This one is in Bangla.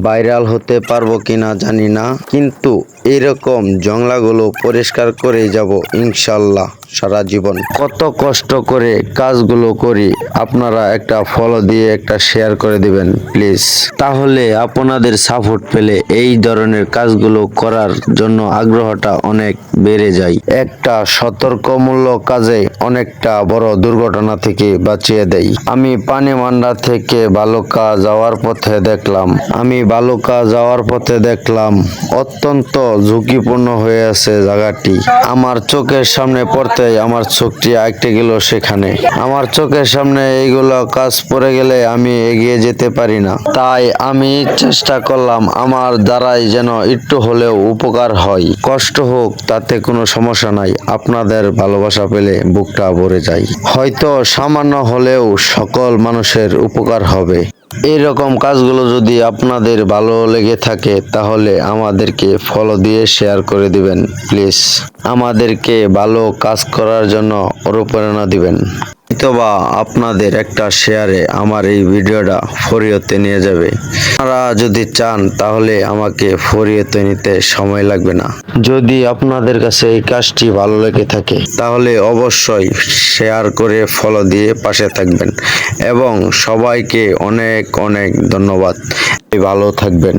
ভাইরাল হতে পারবো কিনা জানি না, কিন্তু এরকম জংলাগুলো পরিষ্কার করেই যাব ইনশাল্লাহ সারা জীবন। কত কষ্ট করে কাজগুলো করি, আপনারা একটা ফলো দিয়ে একটা শেয়ার করে দিবেন প্লিজ। তাহলে আপনাদের সাপোর্ট পেলে এই ধরনের কাজগুলো করার জন্য আগ্রহটা অনেক বেড়ে যায়। একটা সতর্কমূলক কাজে অনেকটা বড় দুর্ঘটনা থেকে বাঁচিয়ে দেয়। আমি পানিমান্ডা থেকে বালুকা যাওয়ার পথে দেখলাম অত্যন্ত ঝুঁকিপূর্ণ হয়ে আছে জায়গাটি। আমার চোখের সামনে পড়তেই আমার চোখটি আটকে গেল সেখানে। আমার চোখের সামনে এইগুলো কাজ পড়ে গেলে আমি এগিয়ে যেতে পারি না। তাই আমি চেষ্টা করলাম আমার দ্বারাই যেন একটু হলেও উপকার হয়। কষ্ট হোক, তাতে কোনো সমস্যা নাই। আপনাদের ভালোবাসা পেলে বুকটা ভরে যায়। হয়তো সামান্য হলেও সকল মানুষের উপকার হবে। এইরকম কাজগুলো যদি আপনাদের ভালো লেগে থাকে তাহলে আমাদেরকে ফলো দিয়ে শেয়ার করে দিবেন প্লিজ। আমাদেরকে ভালো কাজ করার জন্য অনুপ্রেরণা দিবেন। হয়তোবা আপনাদের একটা শেয়ারে আমার এই ভিডিওটা ফরিয়তে নিয়ে যাবে। আপনারা যদি চান তাহলে আমাকে ফরিয়তে নিতে সময় লাগবে না। যদি আপনাদের কাছে এই কাজটি ভালো লেগে থাকে তাহলে অবশ্যই শেয়ার করে ফলো দিয়ে পাশে থাকবেন এবং সবাইকে অনেক অনেক ধন্যবাদ। ভালো থাকবেন।